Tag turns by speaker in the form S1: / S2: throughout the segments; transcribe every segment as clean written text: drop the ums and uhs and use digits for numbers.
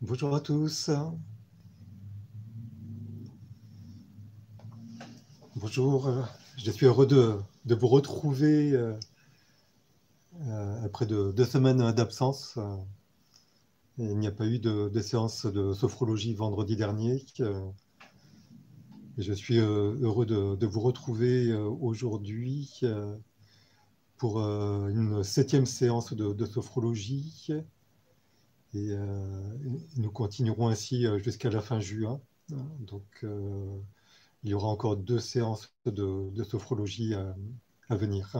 S1: Bonjour à tous. Bonjour. Je suis heureux de vous retrouver après 2 semaines d'absence. Il n'y a pas eu de séance de sophrologie vendredi dernier. Et je suis heureux de vous retrouver aujourd'hui pour une 7e séance de sophrologie. Et nous continuerons ainsi jusqu'à la fin juin. Donc, il y aura encore 2 séances de sophrologie à venir.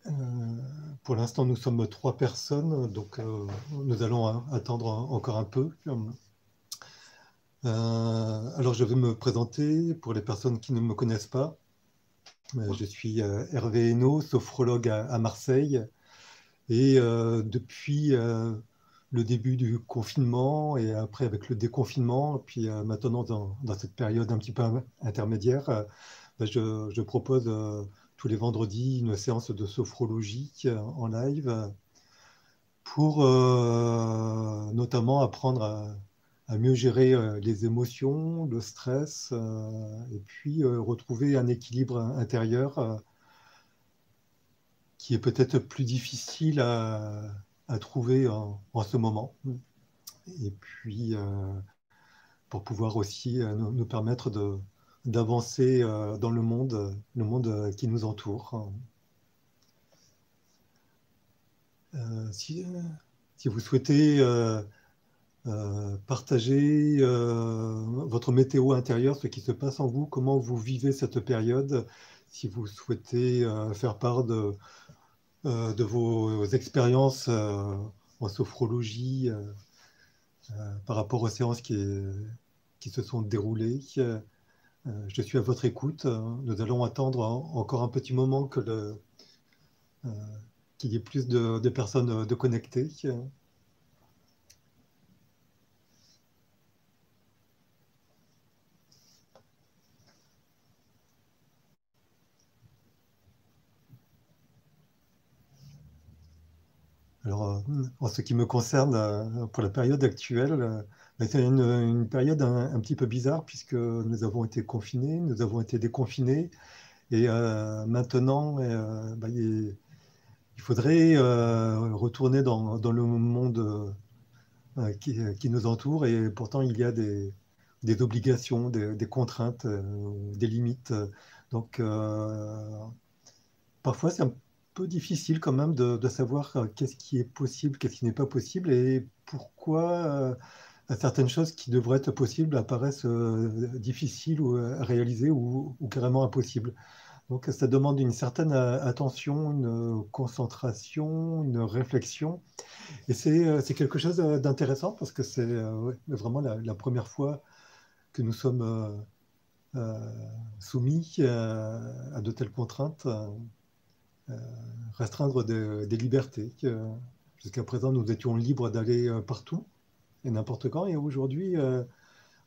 S1: Euh, pour l'instant, nous sommes 3 personnes, donc nous allons attendre encore un peu. Alors, je vais me présenter pour les personnes qui ne me connaissent pas. Je suis Hervé Hainaut, sophrologue à Marseille. Et depuis le début du confinement et après avec le déconfinement, puis maintenant dans cette période un petit peu intermédiaire, je propose tous les vendredis une séance de sophrologie en live pour notamment apprendre à mieux gérer les émotions, le stress, et puis retrouver un équilibre intérieur qui est peut-être plus difficile à trouver en ce moment. Et puis, pour pouvoir aussi nous permettre d'avancer dans le monde qui nous entoure. Si vous souhaitez partager votre météo intérieure, ce qui se passe en vous, comment vous vivez cette période, si vous souhaitez faire part de vos expériences en sophrologie par rapport aux séances qui se sont déroulées. Je suis à votre écoute. Nous allons attendre encore un petit moment euh, qu'il y ait plus de personnes de connectées. Alors, en ce qui me concerne, pour la période actuelle, c'est une période un petit peu bizarre puisque nous avons été confinés, nous avons été déconfinés et maintenant, il faudrait retourner dans le monde qui nous entoure et pourtant il y a des obligations, des contraintes, des limites. Donc, parfois, c'est un peu difficile quand même de savoir qu'est-ce qui est possible, qu'est-ce qui n'est pas possible et pourquoi certaines choses qui devraient être possibles apparaissent difficiles à réaliser ou carrément impossibles. Donc, ça demande une certaine attention, une concentration, une réflexion. Et c'est quelque chose d'intéressant parce que c'est ouais, vraiment la première fois que nous sommes euh, soumis à de telles contraintes. Euh, Restreindre des libertés. Jusqu'à présent, nous étions libres d'aller partout et n'importe quand. Et aujourd'hui,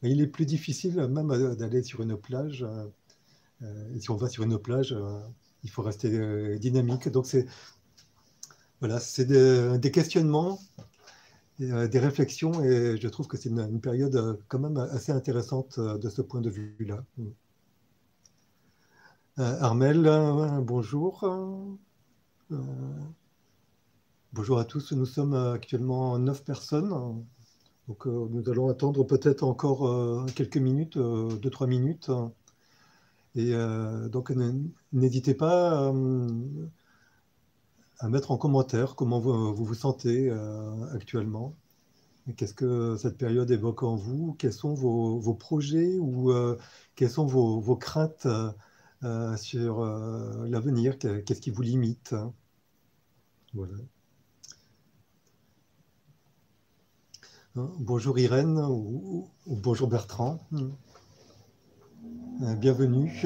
S1: il est plus difficile même d'aller sur une plage. Et si on va sur une plage, il faut rester dynamique. Donc, voilà, c'est des questionnements, des réflexions. Et je trouve que c'est une période quand même assez intéressante de ce point de vue-là. Armel, bonjour. Euh, Bonjour à tous, nous sommes actuellement 9 personnes, donc nous allons attendre peut-être encore quelques minutes, 2-3 minutes. Et donc n'hésitez pas à mettre en commentaire comment vous vous sentez actuellement. Qu'est-ce que cette période évoque en vous? Quels sont vos projets ou quelles sont vos craintes sur l'avenir? Qu'est-ce qui vous limite? Voilà. Bonjour Irène ou bonjour Bertrand. Bienvenue.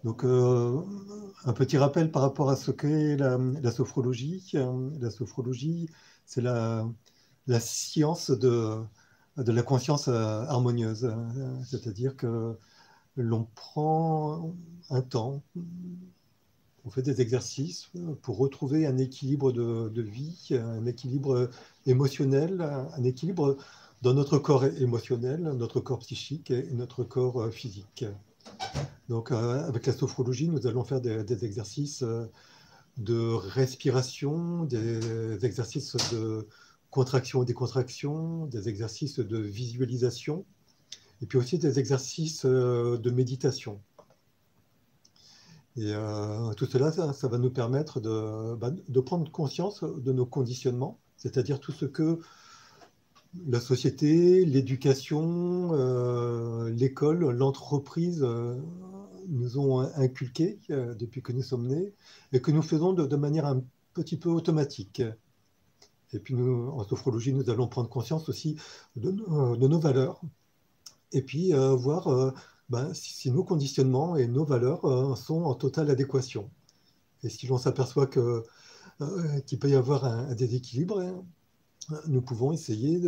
S1: Donc, un petit rappel par rapport à ce qu'est la sophrologie. La sophrologie, c'est la science de la conscience harmonieuse. C'est-à-dire que l'on prend un temps on fait des exercices pour retrouver un équilibre de vie, un équilibre émotionnel, un équilibre dans notre corps émotionnel, notre corps psychique et notre corps physique. Donc, avec la sophrologie, nous allons faire des exercices de respiration, des exercices de contraction et décontraction, des exercices de visualisation, et puis aussi des exercices de méditation. Et tout cela, ça va nous permettre de prendre conscience de nos conditionnements, c'est-à-dire tout ce que la société, l'éducation, l'école, l'entreprise nous ont inculqué depuis que nous sommes nés et que nous faisons de manière un petit peu automatique. Et puis nous, en sophrologie, nous allons prendre conscience aussi de nos valeurs et puis voir si nos conditionnements et nos valeurs sont en totale adéquation. Et si l'on s'aperçoit qu'il peut y avoir un déséquilibre, nous pouvons essayer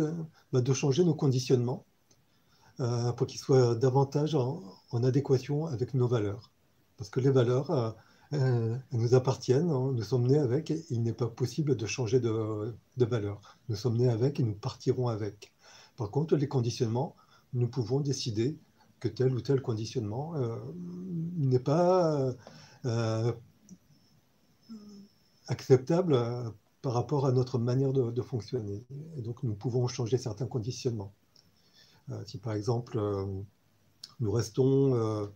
S1: de changer nos conditionnements pour qu'ils soient davantage en adéquation avec nos valeurs. Parce que les valeurs, elles nous appartiennent, hein, nous sommes nés avec, et il n'est pas possible de changer de valeur. Nous sommes nés avec et nous partirons avec. Par contre, les conditionnements, nous pouvons décider que tel ou tel conditionnement n'est pas acceptable par rapport à notre manière de fonctionner. Et donc, nous pouvons changer certains conditionnements. Si par exemple, nous restons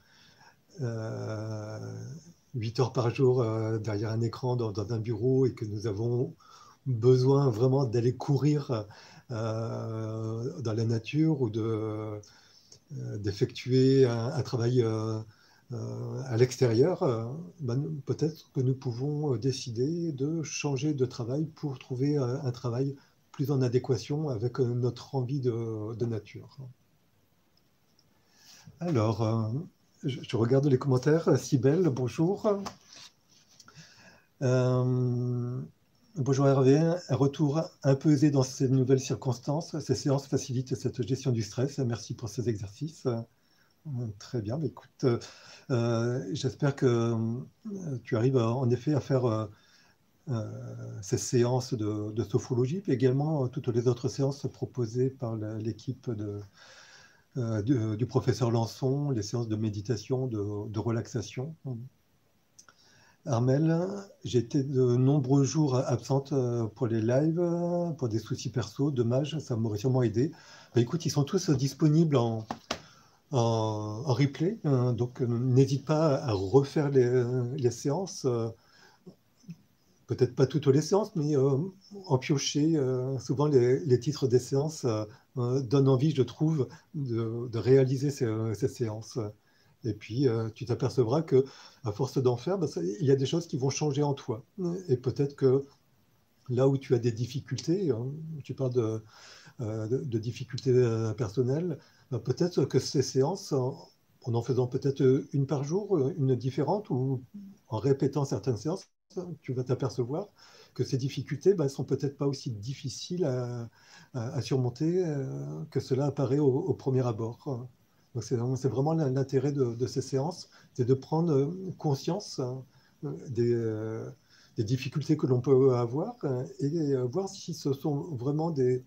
S1: 8 heures par jour derrière un écran dans un bureau et que nous avons besoin vraiment d'aller courir dans la nature ou d'effectuer un travail à l'extérieur, peut-être que nous pouvons décider de changer de travail pour trouver un travail plus en adéquation avec notre envie de nature. Alors, je regarde les commentaires. Cybèle, bonjour. Bonjour Hervé, un retour un peu aisé dans ces nouvelles circonstances. Ces séances facilitent cette gestion du stress. Merci pour ces exercices. Très bien, écoute, j'espère que tu arrives en effet à faire ces séances de sophrologie, puis également toutes les autres séances proposées par l'équipe du professeur Lançon, les séances de méditation, de relaxation. Armel, j'ai été de nombreux jours absente pour les lives, pour des soucis perso, dommage, ça m'aurait sûrement aidé. Écoute, ils sont tous disponibles en replay, donc n'hésite pas à refaire les séances, peut-être pas toutes les séances, mais en piocher. Souvent les titres des séances donnent envie, je trouve, de réaliser ces séances. Et puis tu t'apercevras que à force d'en faire, il y a des choses qui vont changer en toi. Et peut-être que là où tu as des difficultés, tu parles de difficultés personnelles, peut-être que ces séances, en faisant peut-être une par jour, une différente, ou en répétant certaines séances, tu vas t'apercevoir que ces difficultés ne sont peut-être pas aussi difficiles à surmonter que cela apparaît au premier abord. Donc c'est vraiment l'intérêt de ces séances, c'est de prendre conscience des difficultés que l'on peut avoir et voir si ce sont vraiment des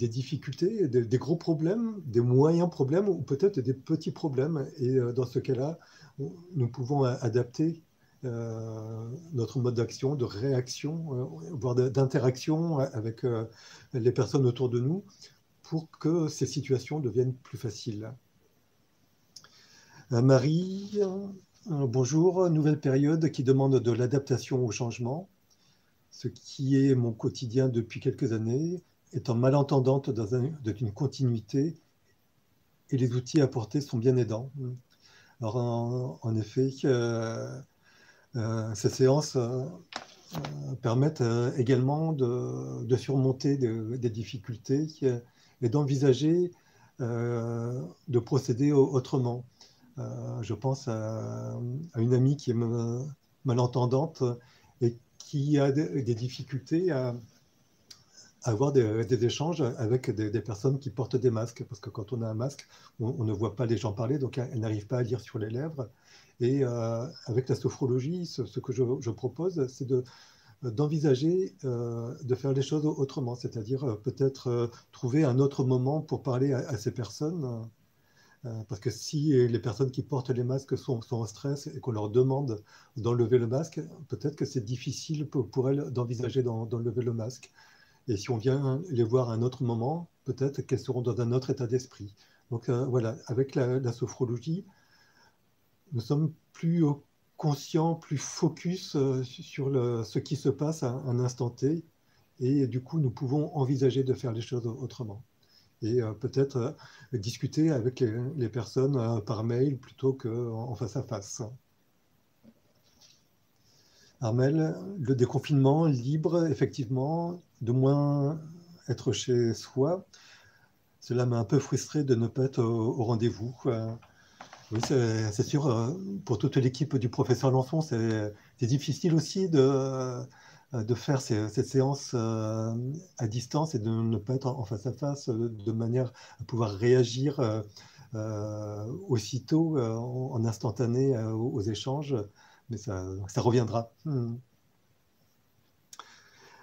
S1: difficultés, des gros problèmes, des moyens problèmes ou peut-être des petits problèmes. Et dans ce cas-là, nous pouvons adapter notre mode d'action, de réaction, voire d'interaction avec les personnes autour de nous pour que ces situations deviennent plus faciles. Marie, bonjour, nouvelle période qui demande de l'adaptation au changement. Ce qui est mon quotidien depuis quelques années, étant malentendante dans une continuité, et les outils apportés sont bien aidants. Alors, en effet, ces séances permettent également de surmonter des difficultés et d'envisager de procéder autrement. Je pense à une amie qui est malentendante et qui a des difficultés à avoir des échanges avec des personnes qui portent des masques, parce que quand on a un masque, on ne voit pas les gens parler, donc elle n'arrive pas à lire sur les lèvres. Et avec la sophrologie, ce que je propose, c'est d'envisager de faire les choses autrement, c'est-à-dire peut-être trouver un autre moment pour parler à ces personnes. Parce que si les personnes qui portent les masques sont en stress et qu'on leur demande d'enlever le masque, peut-être que c'est difficile pour elles d'envisager d'enlever le masque. Et si on vient les voir à un autre moment, peut-être qu'elles seront dans un autre état d'esprit. Donc voilà, avec la sophrologie, nous sommes plus conscients, plus focus sur ce qui se passe à un instant T. Et du coup, nous pouvons envisager de faire les choses autrement. Et peut-être discuter avec les personnes par mail plutôt qu'en face à face. Armel, le déconfinement libre, effectivement, de moins être chez soi, cela m'a un peu frustré de ne pas être au rendez-vous. Oui, c'est sûr, pour toute l'équipe du professeur Lançon, c'est difficile aussi de faire cette séance à distance et de ne pas être en face à face, de manière à pouvoir réagir aussitôt, en instantané aux échanges, mais ça reviendra.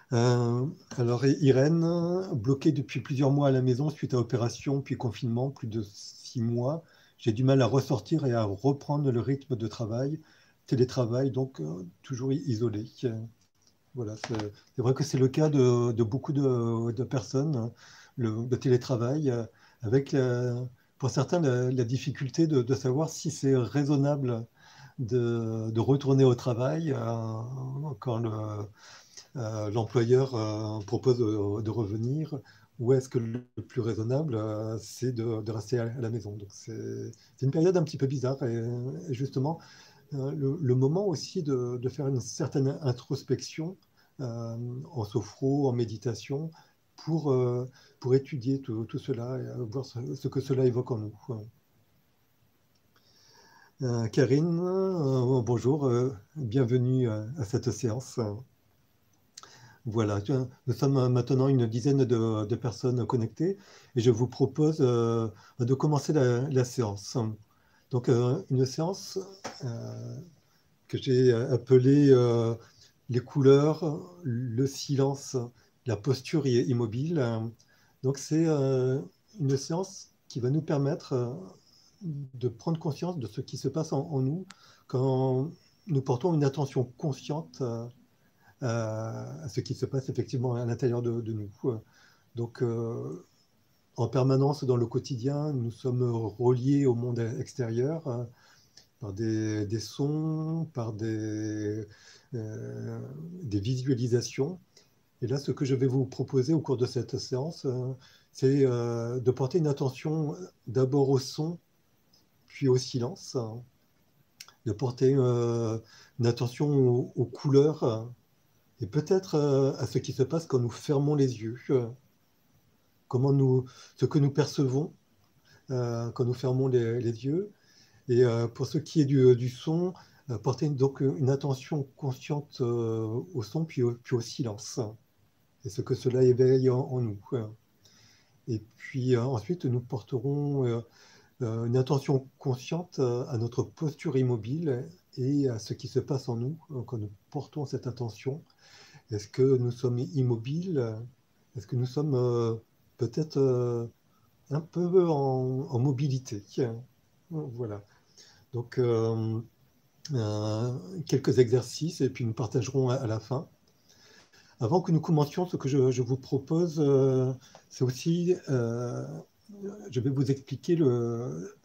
S1: Alors Irène, bloquée depuis plusieurs mois à la maison suite à opération puis confinement, plus de 6 mois, j'ai du mal à ressortir et à reprendre le rythme de travail, télétravail, donc toujours isolé. Voilà, c'est vrai que c'est le cas de beaucoup de personnes, hein, le télétravail, avec pour certains la difficulté de savoir si c'est raisonnable de retourner au travail quand l'employeur propose de revenir, ou est-ce que le plus raisonnable, c'est de rester à la maison. Donc c'est une période un petit peu bizarre, et justement, le moment aussi de faire une certaine introspection en sophro, en méditation, pour étudier tout cela et voir ce que cela évoque en nous. Karine, bonjour, bienvenue à cette séance. Voilà, nous sommes maintenant une dizaine de personnes connectées et je vous propose de commencer la séance. Donc, une séance que j'ai appelée les couleurs, le silence, la posture immobile. Donc, c'est une séance qui va nous permettre de prendre conscience de ce qui se passe en nous quand nous portons une attention consciente à ce qui se passe effectivement à l'intérieur de nous. Donc, en permanence dans le quotidien, nous sommes reliés au monde extérieur par des sons, par des visualisations. Et là, ce que je vais vous proposer au cours de cette séance, c'est de porter une attention d'abord au son, puis au silence, de porter une attention aux couleurs, et peut-être à ce qui se passe quand nous fermons les yeux, ce que nous percevons quand nous fermons les yeux. Et pour ce qui est du son, porter donc une attention consciente au son, puis au silence, et ce que cela éveille en nous. Et puis ensuite, nous porterons une attention consciente à notre posture immobile et à ce qui se passe en nous quand nous portons cette attention. Est-ce que nous sommes immobiles? Est-ce que nous sommes peut-être un peu en mobilité? Voilà. Donc, quelques exercices et puis nous partagerons à la fin. Avant que nous commencions, ce que je vous propose, c'est aussi, je vais vous expliquer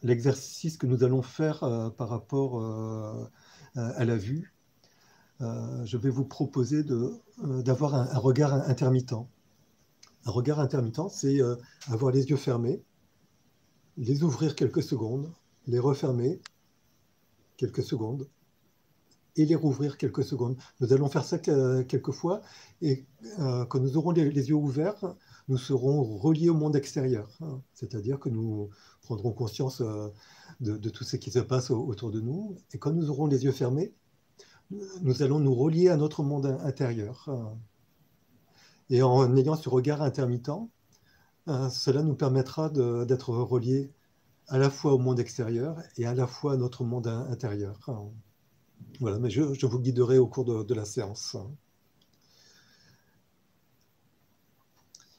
S1: l'exercice que nous allons faire par rapport à la vue. Je vais vous proposer d'avoir un regard intermittent. Un regard intermittent, c'est avoir les yeux fermés, les ouvrir quelques secondes, les refermer quelques secondes et les rouvrir quelques secondes. Nous allons faire ça quelques fois, et quand nous aurons les yeux ouverts, nous serons reliés au monde extérieur. C'est-à-dire que nous prendrons conscience de tout ce qui se passe autour de nous. Et quand nous aurons les yeux fermés, nous allons nous relier à notre monde intérieur. Et en ayant ce regard intermittent, cela nous permettra d'être reliés à la fois au monde extérieur et à la fois à notre monde intérieur. Voilà, mais je vous guiderai au cours de la séance.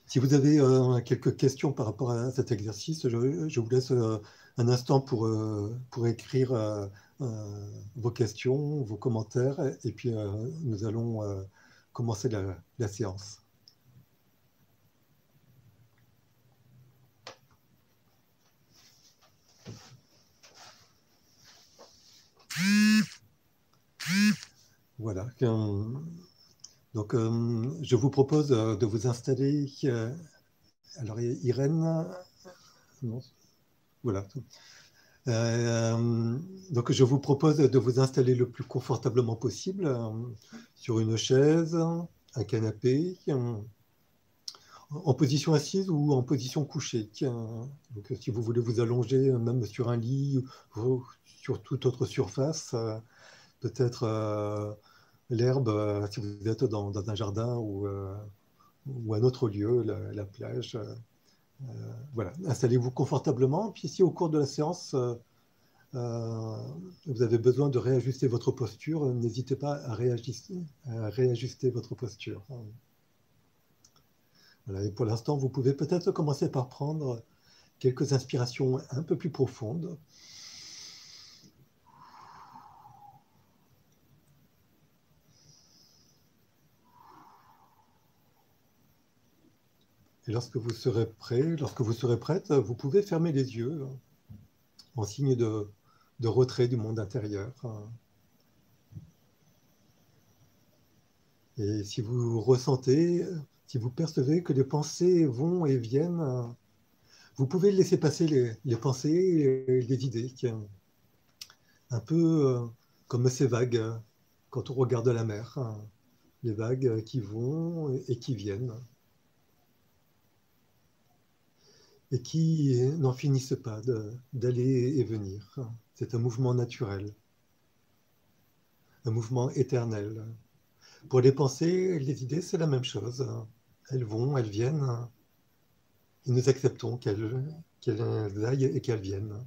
S1: Si vous avez quelques questions par rapport à cet exercice, je vous laisse un instant pour écrire vos questions, vos commentaires, et puis nous allons commencer la séance. Voilà. Donc, je vous propose de vous installer. Alors, Irène, non, voilà. Donc, je vous propose de vous installer le plus confortablement possible sur une chaise, un canapé, en position assise ou en position couchée. Donc, si vous voulez vous allonger, même sur un lit ou sur toute autre surface, peut-être l'herbe, si vous êtes dans un jardin ou un autre lieu, la plage. Voilà, installez-vous confortablement. Puis si au cours de la séance, vous avez besoin de réajuster votre posture, n'hésitez pas à réajuster votre posture. Voilà, et pour l'instant, vous pouvez peut-être commencer par prendre quelques inspirations un peu plus profondes. Et lorsque vous serez prêt, lorsque vous serez prête, vous pouvez fermer les yeux en signe de retrait du monde intérieur. Et si vous ressentez, si vous percevez que les pensées vont et viennent, vous pouvez laisser passer les pensées et les idées, un peu comme ces vagues quand on regarde la mer, les vagues qui vont et qui viennent, et qui n'en finissent pas d'aller et venir. C'est un mouvement naturel, un mouvement éternel. Pour les pensées, les idées, c'est la même chose. Elles vont, elles viennent, et nous acceptons qu'elles aillent et qu'elles viennent.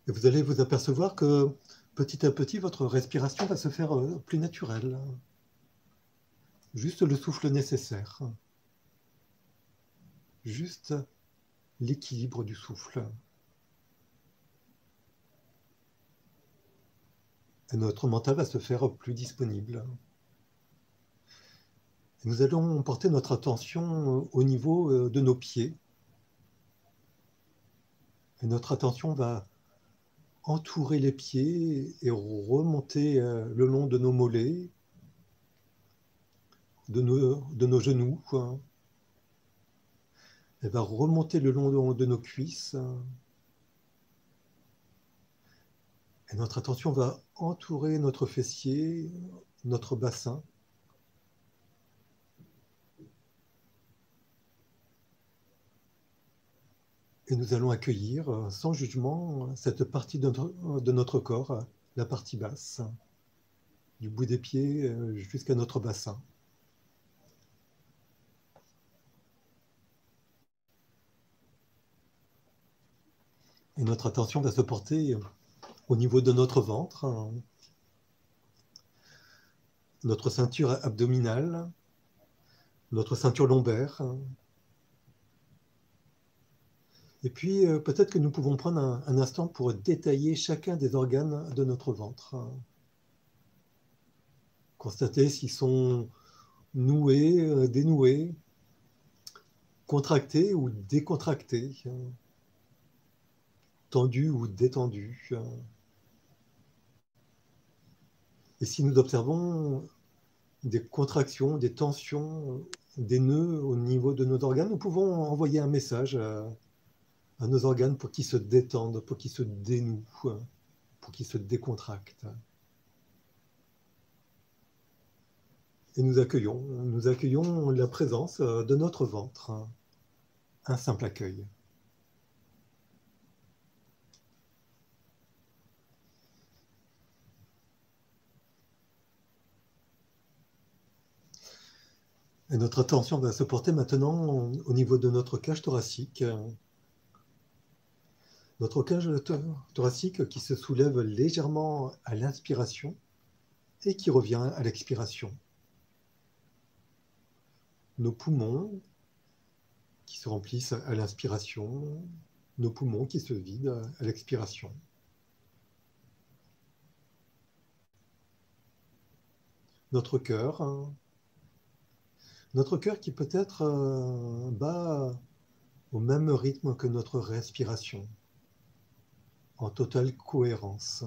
S1: Et vous allez vous apercevoir que petit à petit, votre respiration va se faire plus naturelle. Juste le souffle nécessaire. Juste l'équilibre du souffle. Et notre mental va se faire plus disponible. Et nous allons porter notre attention au niveau de nos pieds. Et notre attention va entourer les pieds et remonter le long de nos mollets, de nos genoux. Elle va remonter le long de nos cuisses. Et notre attention va entourer notre fessier, notre bassin. Et nous allons accueillir, sans jugement, cette partie de notre corps, la partie basse, du bout des pieds jusqu'à notre bassin. Et notre attention va se porter au niveau de notre ventre, notre ceinture abdominale, notre ceinture lombaire. Et puis, peut-être que nous pouvons prendre un instant pour détailler chacun des organes de notre ventre. Constater s'ils sont noués, dénoués, contractés ou décontractés, tendus ou détendus. Et si nous observons des contractions, des tensions, des nœuds au niveau de nos organes, nous pouvons envoyer un message à nos organes pour qu'ils se détendent, pour qu'ils se dénouent, pour qu'ils se décontractent. Et nous accueillons la présence de notre ventre, un simple accueil. Et notre attention va se porter maintenant au niveau de notre cage thoracique, Notre cage thoracique qui se soulève légèrement à l'inspiration et qui revient à l'expiration. Nos poumons qui se remplissent à l'inspiration, nos poumons qui se vident à l'expiration. Notre cœur qui peut-être bat au même rythme que notre respiration, en totale cohérence.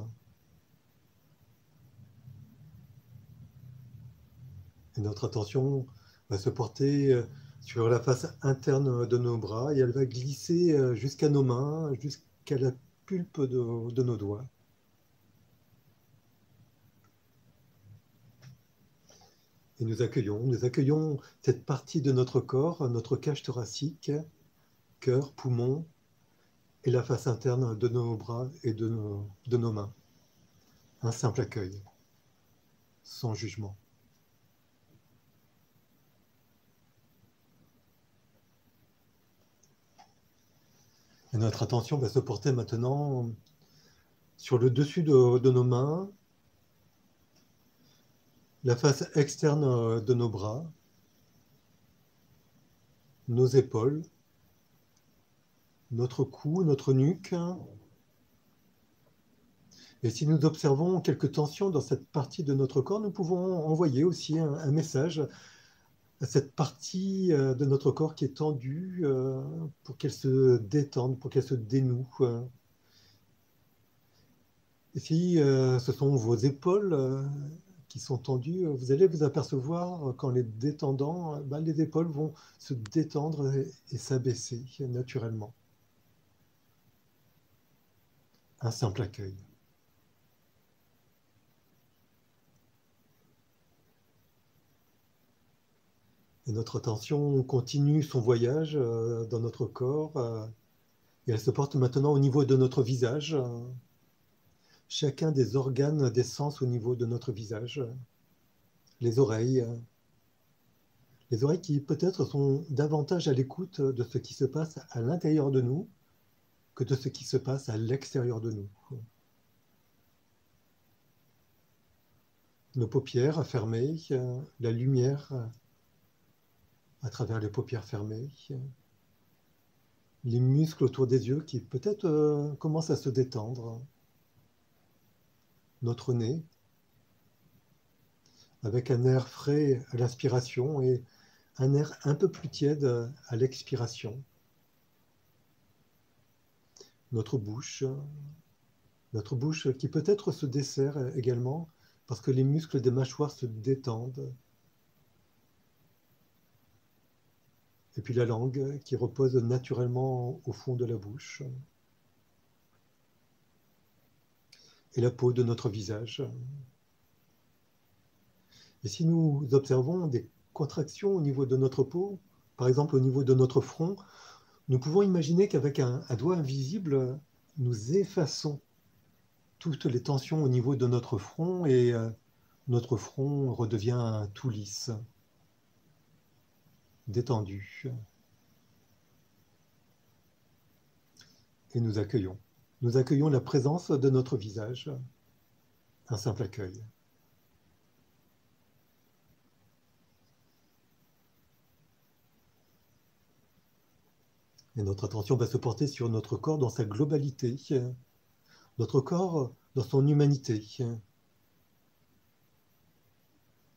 S1: Et notre attention va se porter sur la face interne de nos bras et elle va glisser jusqu'à nos mains, jusqu'à la pulpe de nos doigts. Et nous accueillons cette partie de notre corps, notre cage thoracique, cœur, poumon, et la face interne de nos bras et de nos mains. Un simple accueil, sans jugement. Et notre attention va se porter maintenant sur le dessus de nos mains, la face externe de nos bras, nos épaules, notre cou, notre nuque. Et si nous observons quelques tensions dans cette partie de notre corps, nous pouvons envoyer aussi un message à cette partie de notre corps qui est tendue pour qu'elle se détende, pour qu'elle se dénoue. Et si ce sont vos épaules qui sont tendues, vous allez vous apercevoir qu'en les détendant, les épaules vont se détendre et s'abaisser naturellement. Un simple accueil. Et notre attention continue son voyage dans notre corps et elle se porte maintenant au niveau de notre visage. Chacun des organes des sens au niveau de notre visage. Les oreilles qui peut-être sont davantage à l'écoute de ce qui se passe à l'intérieur de nous que de ce qui se passe à l'extérieur de nous. Nos paupières fermées, la lumière à travers les paupières fermées, les muscles autour des yeux qui peut-être commencent à se détendre, notre nez, avec un air frais à l'inspiration et un air un peu plus tiède à l'expiration. Notre bouche qui peut-être se dessert également parce que les muscles des mâchoires se détendent. Et puis la langue qui repose naturellement au fond de la bouche. Et la peau de notre visage. Et si nous observons des contractions au niveau de notre peau, par exemple au niveau de notre front, nous pouvons imaginer qu'avec un doigt invisible, nous effaçons toutes les tensions au niveau de notre front et notre front redevient tout lisse, détendu. Et nous accueillons. Nous accueillons la présence de notre visage, un simple accueil. Et notre attention va se porter sur notre corps dans sa globalité, notre corps dans son humanité,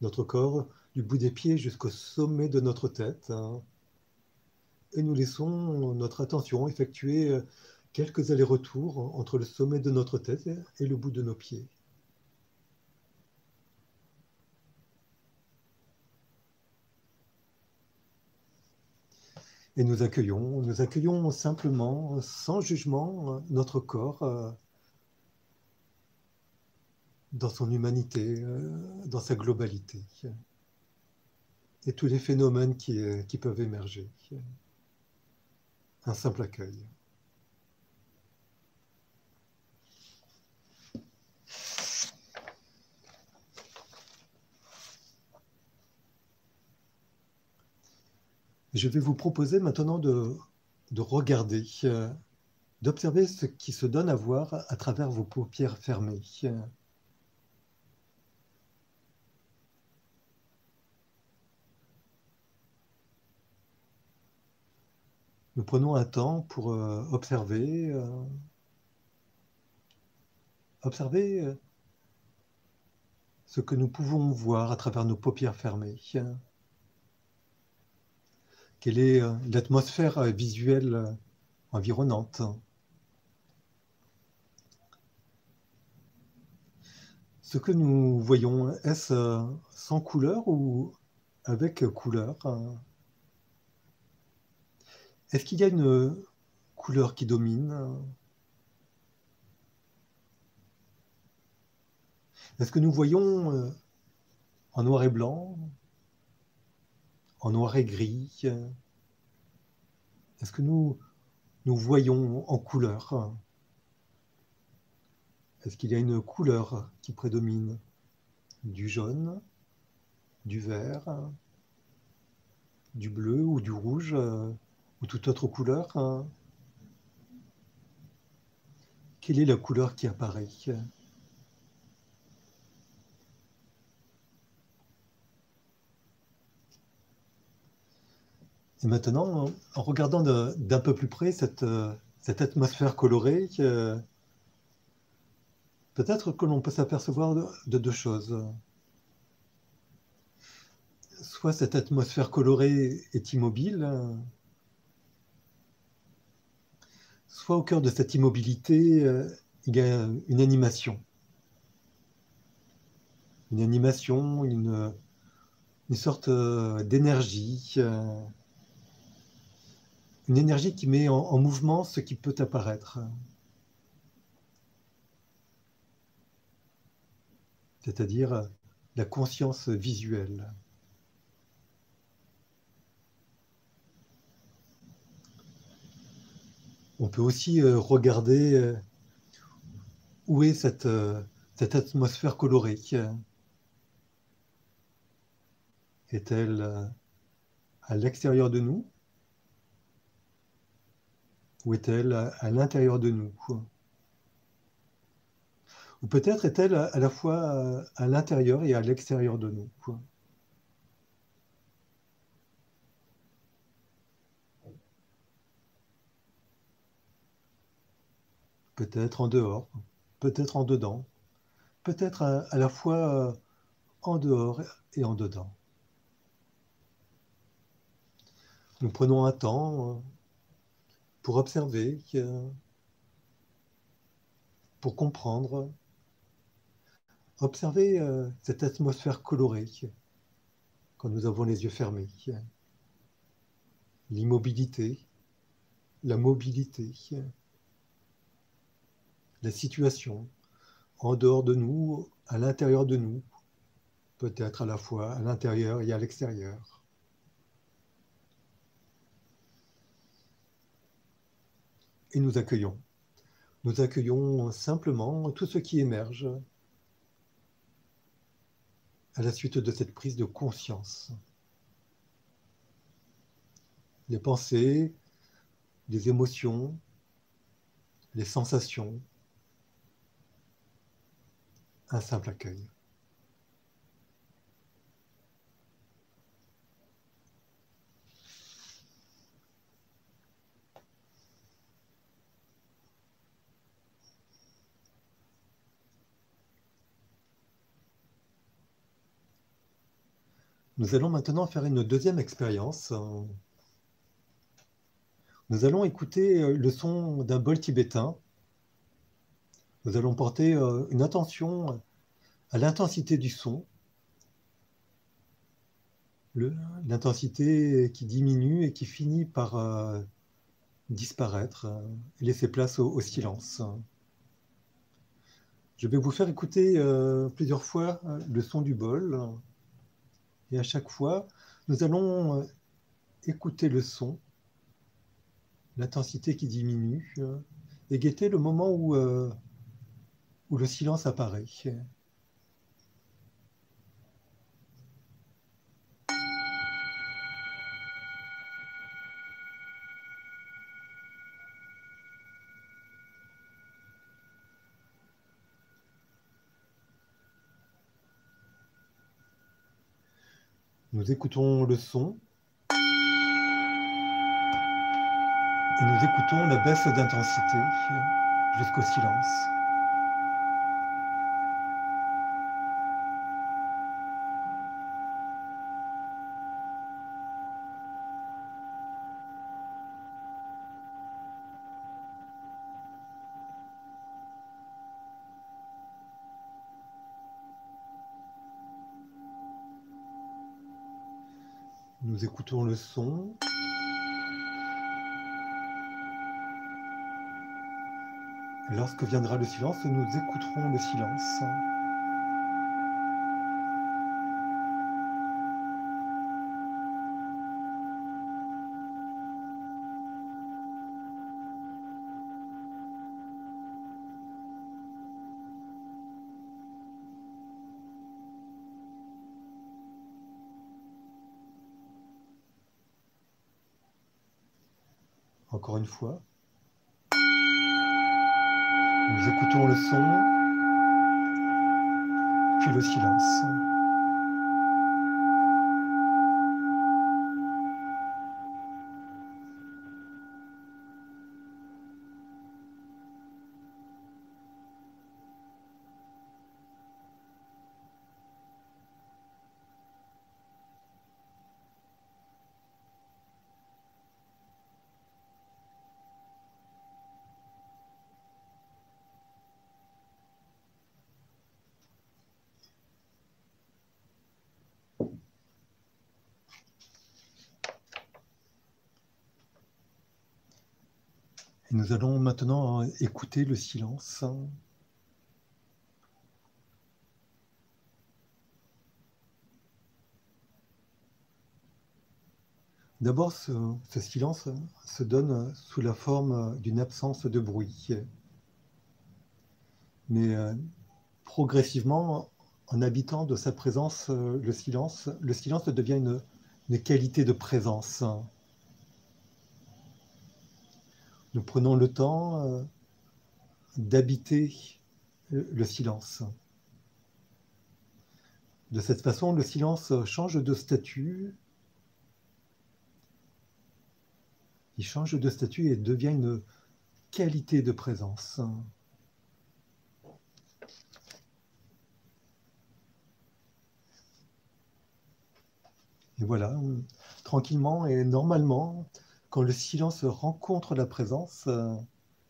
S1: notre corps du bout des pieds jusqu'au sommet de notre tête. Et nous laissons notre attention effectuer quelques allers-retours entre le sommet de notre tête et le bout de nos pieds. Et nous accueillons simplement, sans jugement, notre corps dans son humanité, dans sa globalité, et tous les phénomènes qui peuvent émerger. Un simple accueil. Je vais vous proposer maintenant de regarder d'observer ce qui se donne à voir à travers vos paupières fermées. Nous prenons un temps pour observer ce que nous pouvons voir à travers nos paupières fermées. Quelle est l'atmosphère visuelle environnante? Ce que nous voyons, est-ce sans couleur ou avec couleur? Est-ce qu'il y a une couleur qui domine? Est-ce que nous voyons en noir et blanc, en noir et gris? Est-ce que nous voyons en couleur? Est-ce qu'il y a une couleur qui prédomine? Du jaune, du vert, du bleu ou du rouge ou toute autre couleur? Quelle est la couleur qui apparaît? Et maintenant, en regardant d'un peu plus près cette atmosphère colorée, peut-être que l'on peut s'apercevoir de deux choses. Soit cette atmosphère colorée est immobile, soit au cœur de cette immobilité, il y a une animation. Une animation, une sorte d'énergie, une énergie qui met en mouvement ce qui peut apparaître. C'est-à-dire la conscience visuelle. On peut aussi regarder où est cette atmosphère colorée. Est-elle à l'extérieur de nous ou est-elle à l'intérieur de nous? Ou peut-être est-elle à la fois à l'intérieur et à l'extérieur de nous? Peut-être en dehors, peut-être en dedans, peut-être à la fois en dehors et en dedans. Nous prenons un temps pour observer, pour comprendre, observer cette atmosphère colorée quand nous avons les yeux fermés, l'immobilité, la mobilité, la situation en dehors de nous, à l'intérieur de nous, peut-être à la fois à l'intérieur et à l'extérieur. Et nous accueillons. Nous accueillons simplement tout ce qui émerge à la suite de cette prise de conscience. Les pensées, les émotions, les sensations, un simple accueil. Nous allons maintenant faire une deuxième expérience. Nous allons écouter le son d'un bol tibétain. Nous allons porter une attention à l'intensité du son, l'intensité qui diminue et qui finit par disparaître et laisser place au silence. Je vais vous faire écouter plusieurs fois le son du bol. Et à chaque fois, nous allons écouter le son, l'intensité qui diminue, et guetter le moment où le silence apparaît. Nous écoutons le son et nous écoutons la baisse d'intensité jusqu'au silence. Nous écoutons le son. Lorsque viendra le silence, nous écouterons le silence. Encore une fois. Nous écoutons le son, puis le silence. Et nous allons maintenant écouter le silence. D'abord, ce silence se donne sous la forme d'une absence de bruit. Mais progressivement, en habitant de sa présence le silence devient une qualité de présence. Nous prenons le temps d'habiter le silence. De cette façon, le silence change de statut. Il change de statut et devient une qualité de présence. Et voilà, tranquillement et normalement, quand le silence rencontre la présence,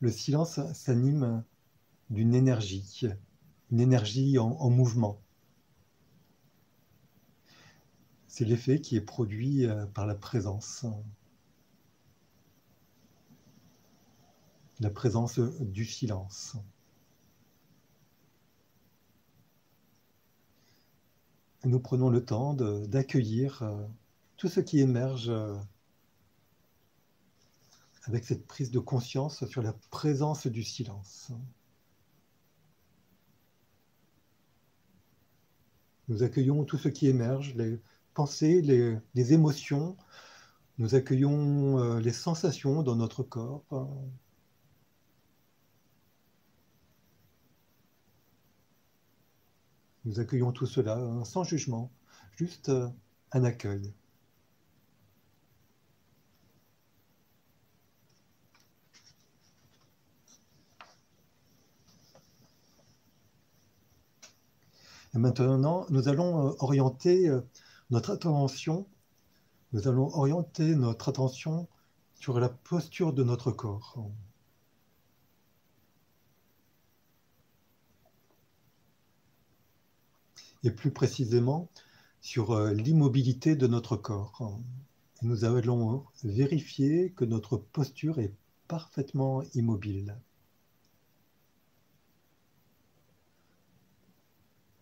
S1: le silence s'anime d'une énergie, une énergie en mouvement. C'est l'effet qui est produit par la présence du silence. Nous prenons le temps d'accueillir tout ce qui émerge avec cette prise de conscience sur la présence du silence. Nous accueillons tout ce qui émerge, les pensées, les émotions. Nous accueillons les sensations dans notre corps. Nous accueillons tout cela sans jugement, juste un accueil. Et maintenant, nous allons orienter notre attention. Nous allons orienter notre attention sur la posture de notre corps. Et plus précisément sur l'immobilité de notre corps. Nous allons vérifier que notre posture est parfaitement immobile.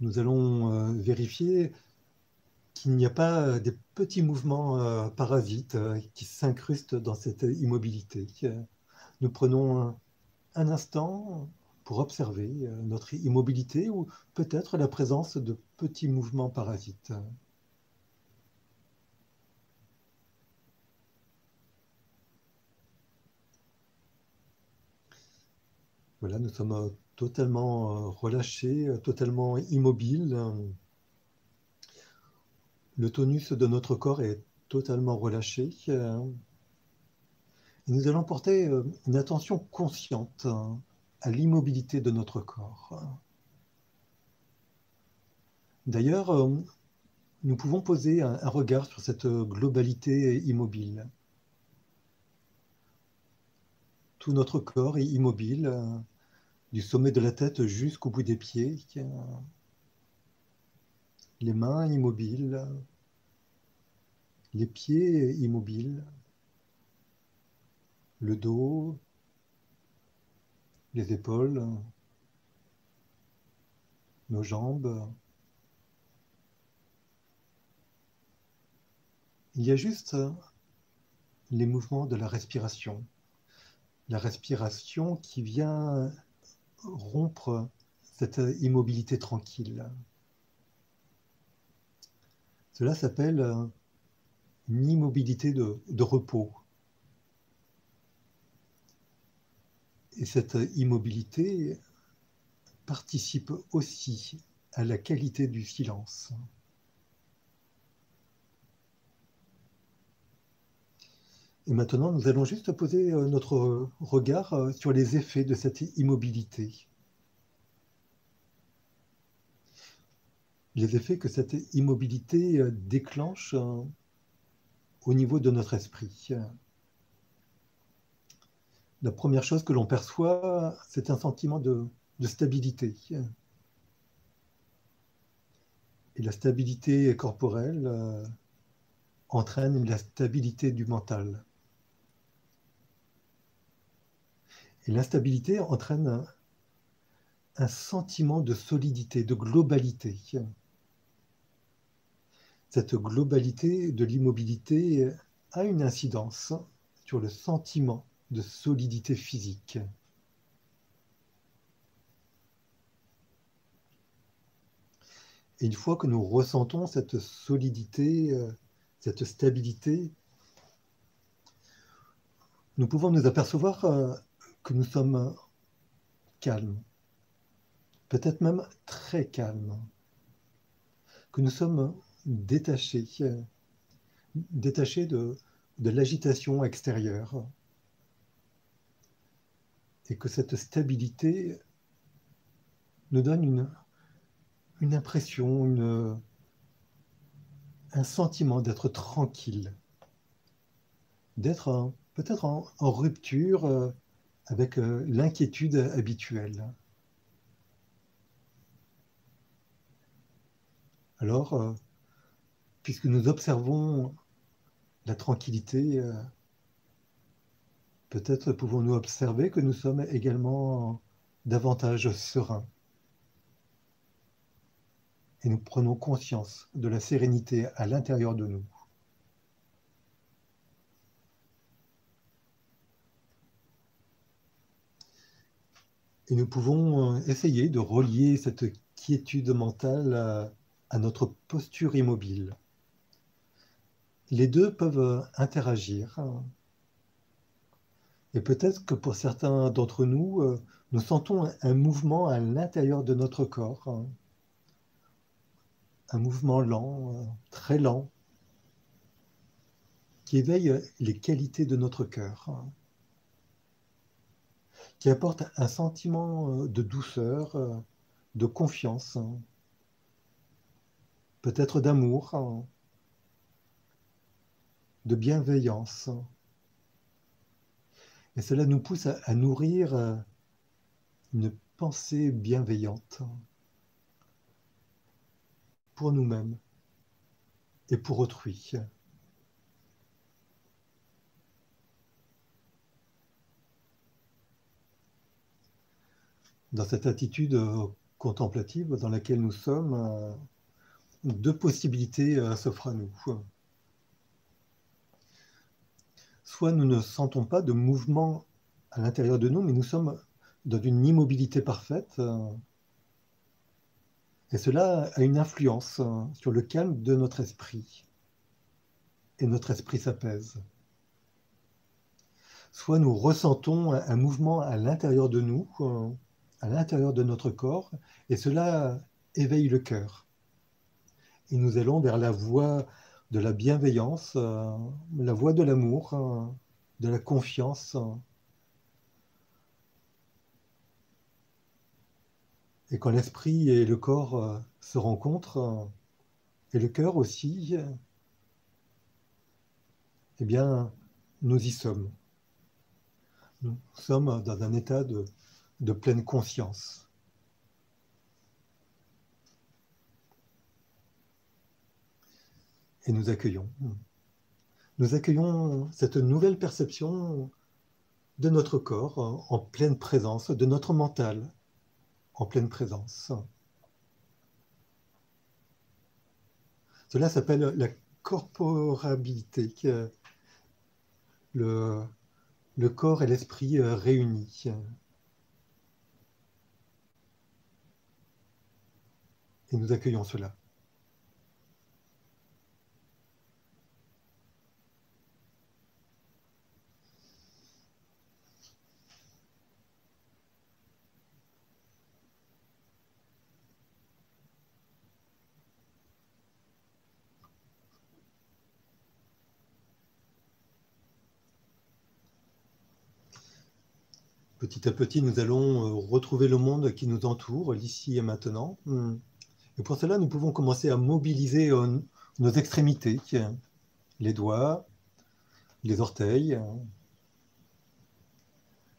S1: Nous allons vérifier qu'il n'y a pas des petits mouvements parasites qui s'incrustent dans cette immobilité. Nous prenons un instant pour observer notre immobilité ou peut-être la présence de petits mouvements parasites. Voilà, nous sommes totalement relâchés, totalement immobiles. Le tonus de notre corps est totalement relâché. Et nous allons porter une attention consciente à l'immobilité de notre corps. D'ailleurs, nous pouvons poser un regard sur cette globalité immobile. Tout notre corps est immobile, du sommet de la tête jusqu'au bout des pieds. Les mains immobiles, les pieds immobiles, le dos, les épaules, nos jambes. Il y a juste les mouvements de la respiration qui vient rompre cette immobilité tranquille. Cela s'appelle une immobilité de repos. Et cette immobilité participe aussi à la qualité du silence. Et maintenant, nous allons juste poser notre regard sur les effets de cette immobilité. Les effets que cette immobilité déclenche au niveau de notre esprit. La première chose que l'on perçoit, c'est un sentiment de stabilité. Et la stabilité corporelle entraîne la stabilité du mental. Et l'instabilité entraîne un sentiment de solidité, de globalité. Cette globalité de l'immobilité a une incidence sur le sentiment de solidité physique. Et une fois que nous ressentons cette solidité, cette stabilité, nous pouvons nous apercevoir que nous sommes calmes, peut-être même très calmes, que nous sommes détachés de l'agitation extérieure, et que cette stabilité nous donne une impression, un sentiment d'être tranquille, d'être peut-être en rupture avec l'inquiétude habituelle. Alors, puisque nous observons la tranquillité, peut-être pouvons-nous observer que nous sommes également davantage sereins. Et nous prenons conscience de la sérénité à l'intérieur de nous. Et nous pouvons essayer de relier cette quiétude mentale à notre posture immobile. Les deux peuvent interagir. Et peut-être que pour certains d'entre nous, nous sentons un mouvement à l'intérieur de notre corps. Un mouvement lent, très lent, qui éveille les qualités de notre cœur, qui apporte un sentiment de douceur, de confiance, peut-être d'amour, de bienveillance. Et cela nous pousse à nourrir une pensée bienveillante pour nous-mêmes et pour autrui. Dans cette attitude contemplative dans laquelle nous sommes, deux possibilités s'offrent à nous. Soit nous ne sentons pas de mouvement à l'intérieur de nous, mais nous sommes dans une immobilité parfaite, et cela a une influence sur le calme de notre esprit, et notre esprit s'apaise. Soit nous ressentons un mouvement à l'intérieur de nous, à l'intérieur de notre corps, et cela éveille le cœur. et nous allons vers la voie de la bienveillance, la voie de l'amour, de la confiance. Et quand l'esprit et le corps se rencontrent, et le cœur aussi, eh bien, nous y sommes. Nous sommes dans un état de pleine conscience. Et nous accueillons. Nous accueillons cette nouvelle perception de notre corps en pleine présence, de notre mental en pleine présence. Cela s'appelle la corporabilité, le corps et l'esprit réunis. Et nous accueillons cela. Petit à petit, nous allons retrouver le monde qui nous entoure, l'ici et maintenant. Et pour cela, nous pouvons commencer à mobiliser nos extrémités, les doigts, les orteils.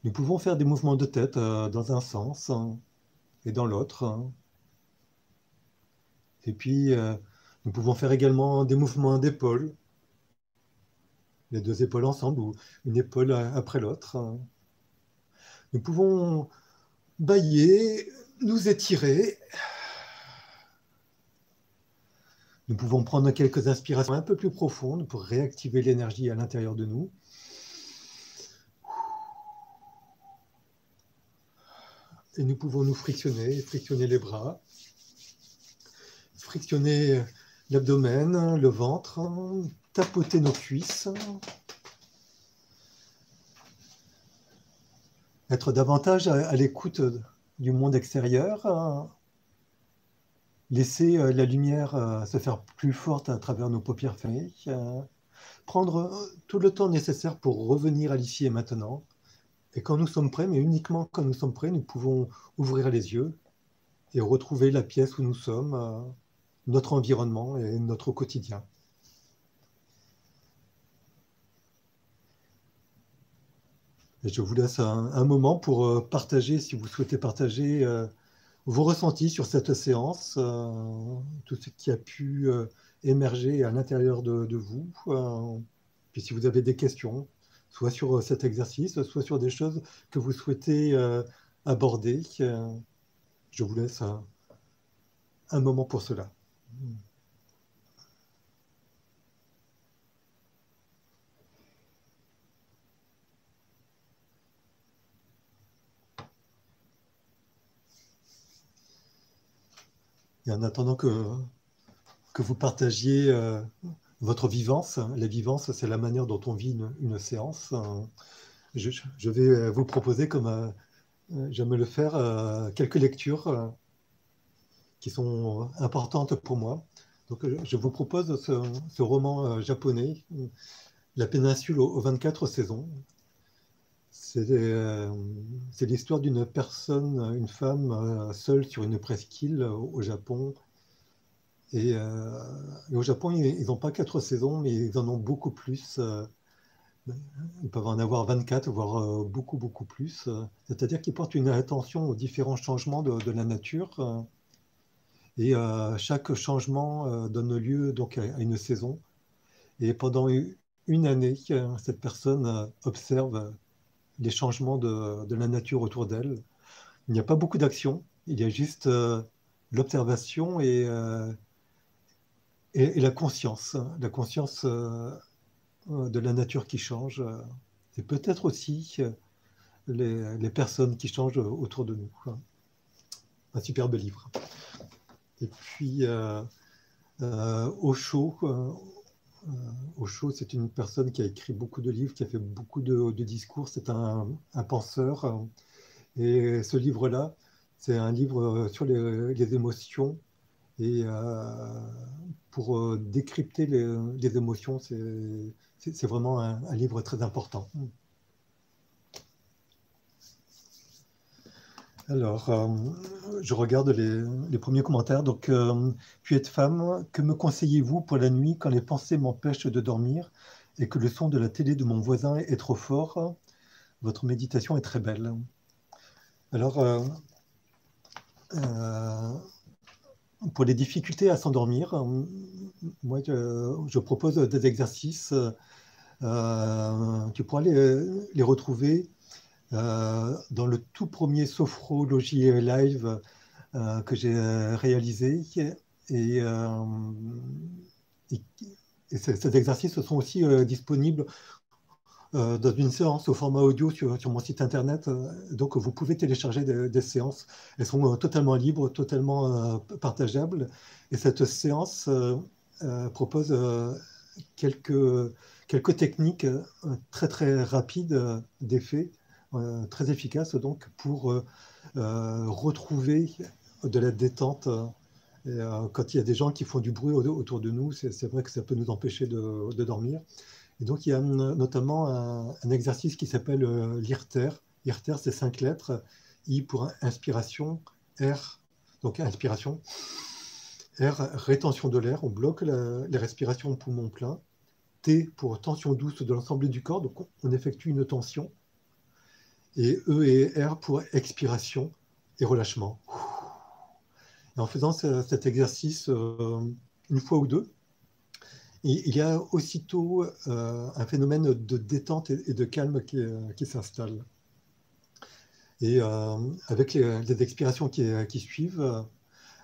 S1: Nous pouvons faire des mouvements de tête dans un sens et dans l'autre. Et puis, nous pouvons faire également des mouvements d'épaules, les deux épaules ensemble ou une épaule après l'autre. Nous pouvons bâiller, nous étirer. Nous pouvons prendre quelques inspirations un peu plus profondes pour réactiver l'énergie à l'intérieur de nous. Et nous pouvons nous frictionner les bras, frictionner l'abdomen, le ventre, tapoter nos cuisses, être davantage à l'écoute du monde extérieur, laisser la lumière se faire plus forte à travers nos paupières fermées, prendre tout le temps nécessaire pour revenir à l'ici et maintenant. Et quand nous sommes prêts, mais uniquement quand nous sommes prêts, nous pouvons ouvrir les yeux et retrouver la pièce où nous sommes, notre environnement et notre quotidien. Et je vous laisse un moment pour partager, si vous souhaitez partager vos ressentis sur cette séance, tout ce qui a pu émerger à l'intérieur de vous. Puis si vous avez des questions, soit sur cet exercice, soit sur des choses que vous souhaitez aborder, je vous laisse un moment pour cela. Et en attendant que vous partagiez votre vivance, la vivance, c'est la manière dont on vit une séance. Je vais vous proposer, comme j'aime le faire, quelques lectures qui sont importantes pour moi. Donc, je vous propose ce roman japonais, La péninsule aux 24 saisons. C'est l'histoire d'une personne, une femme seule sur une presqu'île au Japon. Et au Japon, ils n'ont pas 4 saisons, mais ils en ont beaucoup plus. Ils peuvent en avoir 24, voire beaucoup, beaucoup plus. C'est-à-dire qu'ils portent une attention aux différents changements de la nature. Et chaque changement donne lieu donc à une saison. Et pendant une année, cette personne observe les changements de la nature autour d'elle. Il n'y a pas beaucoup d'action, il y a juste l'observation et la conscience de la nature qui change. Et peut-être aussi les personnes qui changent autour de nous. Un superbe livre. Et puis, Osho, Osho, c'est une personne qui a écrit beaucoup de livres, qui a fait beaucoup de discours. C'est un penseur. Et ce livre-là, c'est un livre sur les émotions et pour décrypter les émotions, c'est vraiment un livre très important. Alors, je regarde les premiers commentaires. Donc, puis être femme, que me conseillez-vous pour la nuit quand les pensées m'empêchent de dormir et que le son de la télé de mon voisin est trop fort? Votre méditation est très belle. Alors, pour les difficultés à s'endormir, moi, je propose des exercices. Tu pourras les retrouver dans le tout premier Sophrologie Live que j'ai réalisé. Et, et, et ces exercices sont aussi disponibles dans une séance au format audio sur mon site internet. Donc, vous pouvez télécharger des séances. Elles sont totalement libres, totalement partageables. Et cette séance propose quelques techniques très, très rapides d'effet, très efficaces donc pour retrouver de la détente. Et, quand il y a des gens qui font du bruit autour de nous, c'est vrai que ça peut nous empêcher de dormir. Et donc, il y a notamment un exercice qui s'appelle l'IRTER. IRTER, c'est 5 lettres. I pour inspiration, R, donc inspiration, R, rétention de l'air, on bloque les respirations au poumon plein. T pour tension douce de l'ensemble du corps, donc on effectue une tension. Et E et R pour expiration et relâchement. Et en faisant cet exercice une fois ou deux, il y a aussitôt un phénomène de détente et de calme qui s'installe. Et avec les expirations qui suivent,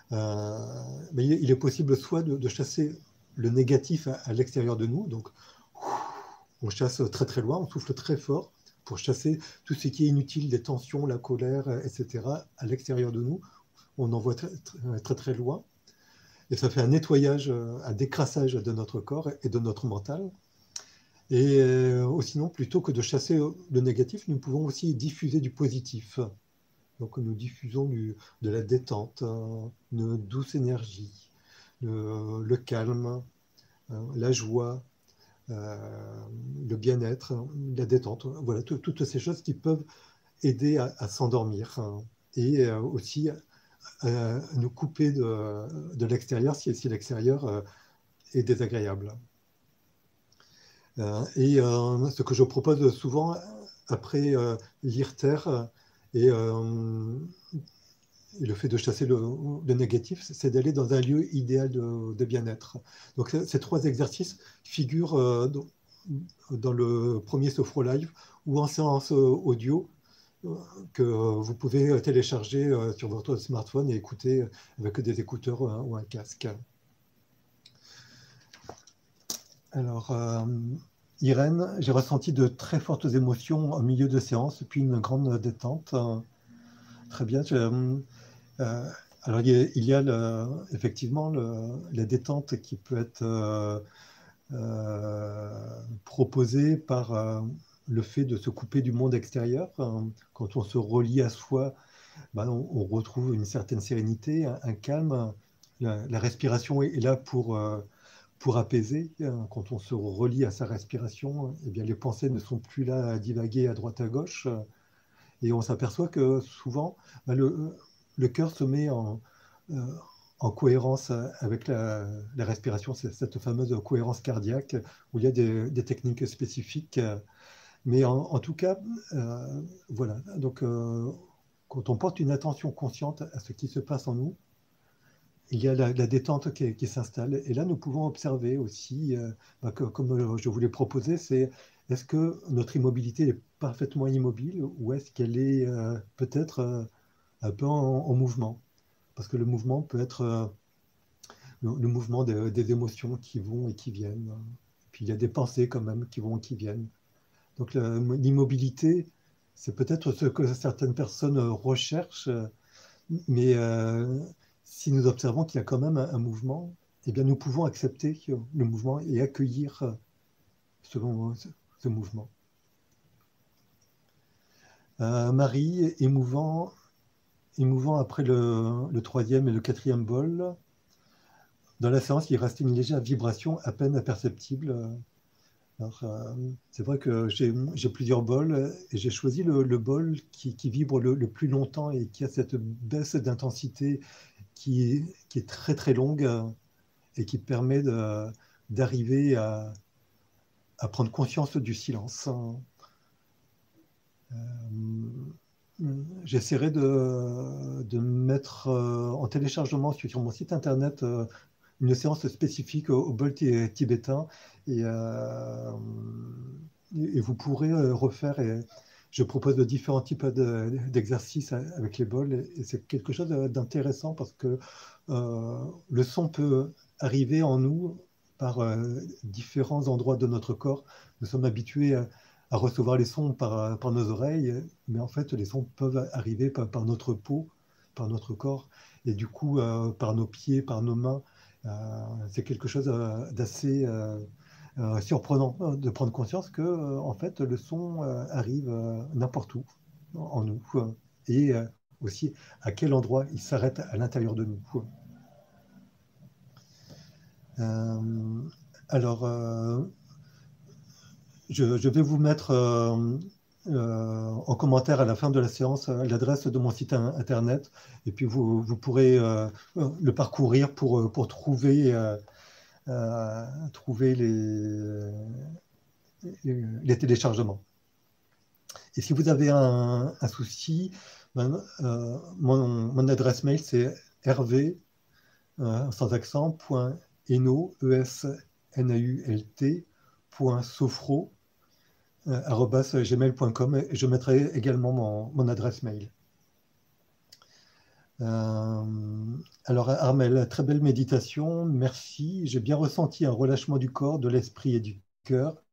S1: mais il est possible soit de chasser le négatif à l'extérieur de nous, donc on chasse très très loin, on souffle très fort pour chasser tout ce qui est inutile, les tensions, la colère, etc. à l'extérieur de nous. On envoie très très, très loin. Et ça fait un nettoyage, un décrassage de notre corps et de notre mental. Et sinon, plutôt que de chasser le négatif, nous pouvons aussi diffuser du positif. Donc nous diffusons de la détente, une douce énergie, le calme, la joie, le bien-être, la détente. Voilà, toutes ces choses qui peuvent aider à s'endormir et aussi nous couper de l'extérieur si l'extérieur est désagréable. Et ce que je propose souvent après l'IRTER et le fait de chasser le négatif, c'est d'aller dans un lieu idéal de bien-être. Donc ces 3 exercices figurent dans le premier Sophro Live ou en séance audio que vous pouvez télécharger sur votre smartphone et écouter avec des écouteurs ou un casque. Alors, Irène, j'ai ressenti de très fortes émotions au milieu de séance, puis une grande détente. Très bien. Alors, il y a effectivement la détente qui peut être proposée par le fait de se couper du monde extérieur. Quand on se relie à soi, ben, on retrouve une certaine sérénité, un calme. La respiration est là pour apaiser. Quand on se relie à sa respiration, eh bien, les pensées ne sont plus là à divaguer à droite à gauche. Et on s'aperçoit que souvent, ben, le cœur se met en cohérence avec la respiration, c'est cette fameuse cohérence cardiaque où il y a des techniques spécifiques. Mais en tout cas, voilà. Donc, quand on porte une attention consciente à ce qui se passe en nous, il y a la détente qui s'installe. Et là, nous pouvons observer aussi, comme je vous l'ai proposé, c'est est-ce que notre immobilité est parfaitement immobile ou est-ce qu'elle est peut-être un peu en mouvement? Parce que le mouvement peut être le mouvement des émotions qui vont et qui viennent. Puis il y a des pensées quand même qui vont et qui viennent. Donc l'immobilité, c'est peut-être ce que certaines personnes recherchent, mais si nous observons qu'il y a quand même un mouvement, eh bien nous pouvons accepter le mouvement et accueillir ce mouvement. Marie, émouvant après le 3e et le 4e bol. dans la séance, il reste une légère vibration à peine imperceptible. C'est vrai que j'ai plusieurs bols et j'ai choisi le bol qui vibre le plus longtemps et qui a cette baisse d'intensité qui est très très longue et qui permet d'arriver à prendre conscience du silence. J'essaierai de mettre en téléchargement sur mon site internet une séance spécifique au bol tibétain et, et vous pourrez refaire. Et je propose de différents types d'exercices avec les bols et c'est quelque chose d'intéressant parce que le son peut arriver en nous par différents endroits de notre corps. Nous sommes habitués à recevoir les sons par nos oreilles, mais en fait, les sons peuvent arriver par notre peau, par notre corps, et du coup, par nos pieds, par nos mains. C'est quelque chose d'assez surprenant de prendre conscience que, en fait, le son arrive n'importe où en nous, et aussi à quel endroit il s'arrête à l'intérieur de nous. Alors, je vais vous mettre en commentaire à la fin de la séance l'adresse de mon site internet et puis vous pourrez le parcourir pour trouver, trouver les téléchargements. Et si vous avez un souci, mon adresse mail c'est hervé sans accent .eno .sophro @gmail.com et je mettrai également mon adresse mail. Alors Armel, très belle méditation, merci. J'ai bien ressenti un relâchement du corps, de l'esprit et du cœur,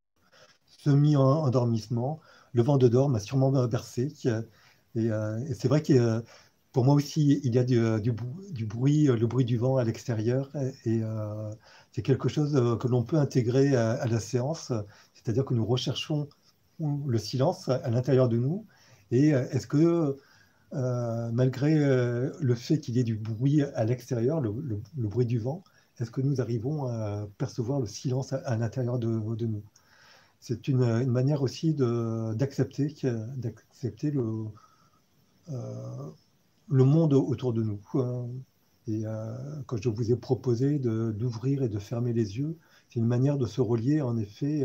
S1: semi-endormissement. Le vent de dehors m'a sûrement bercé. Et c'est vrai que pour moi aussi, il y a du bruit, le bruit du vent à l'extérieur. Et c'est quelque chose que l'on peut intégrer à la séance. C'est-à-dire que nous recherchons le silence à l'intérieur de nous. Et est-ce que, malgré le fait qu'il y ait du bruit à l'extérieur, le bruit du vent, est-ce que nous arrivons à percevoir le silence à l'intérieur de nous? C'est une manière aussi d'accepter le monde autour de nous. Et quand je vous ai proposé d'ouvrir et de fermer les yeux, c'est une manière de se relier en effet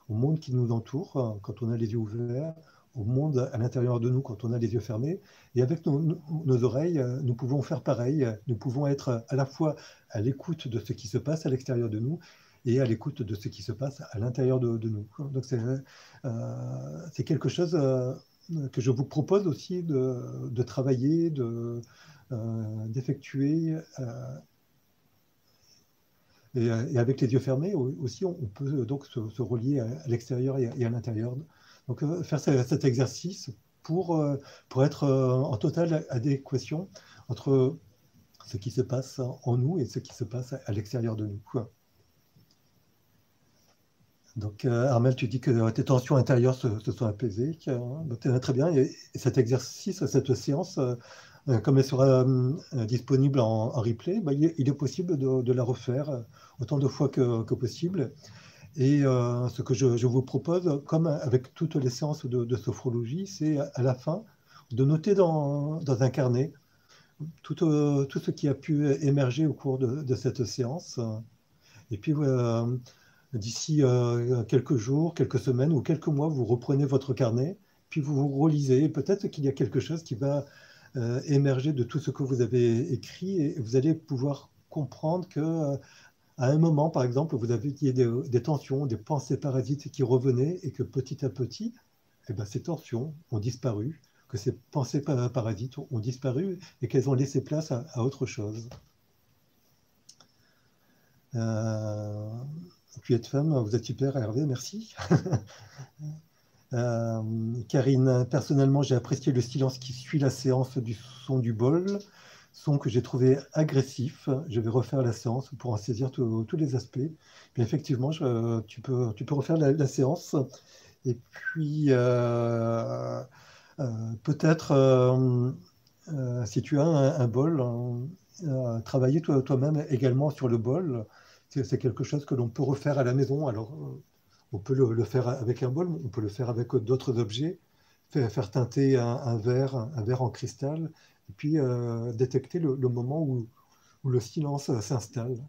S1: au monde qui nous entoure quand on a les yeux ouverts, au monde à l'intérieur de nous quand on a les yeux fermés. Et avec nos oreilles, nous pouvons faire pareil. Nous pouvons être à la fois à l'écoute de ce qui se passe à l'extérieur de nous et à l'écoute de ce qui se passe à l'intérieur de nous. Donc c'est quelque chose que je vous propose aussi de travailler, d'effectuer. Et avec les yeux fermés aussi, on peut donc se relier à l'extérieur et à l'intérieur. Donc faire cet exercice pour être en totale adéquation entre ce qui se passe en nous et ce qui se passe à l'extérieur de nous. Donc Armel, tu dis que tes tensions intérieures se sont apaisées. Très bien. Et cet exercice, cette séance, comme elle sera disponible en replay, il est possible de la refaire autant de fois que possible. Et ce que je vous propose, comme avec toutes les séances de sophrologie, c'est à la fin de noter dans un carnet tout ce qui a pu émerger au cours de cette séance. Et puis, d'ici quelques jours, quelques semaines ou quelques mois, vous reprenez votre carnet, puis vous relisez. Peut-être qu'il y a quelque chose qui va émerger de tout ce que vous avez écrit et vous allez pouvoir comprendre que à un moment, par exemple, vous aviez des tensions, des pensées parasites qui revenaient et que petit à petit, eh ben, ces tensions ont disparu, que ces pensées parasites ont disparu et qu'elles ont laissé place à autre chose. Puis être femme, vous êtes super, Hervé, merci. Karine, personnellement, j'ai apprécié le silence qui suit la séance du son du bol, son que j'ai trouvé agressif. Je vais refaire la séance pour en saisir tous les aspects. Mais effectivement, tu peux refaire la séance. Et puis, peut-être, si tu as un bol, travailler toi-même également sur le bol. C'est quelque chose que l'on peut refaire à la maison. Alors, on peut le faire avec un bol, on peut le faire avec d'autres objets, faire teinter un verre en cristal, et puis détecter le moment où le silence s'installe.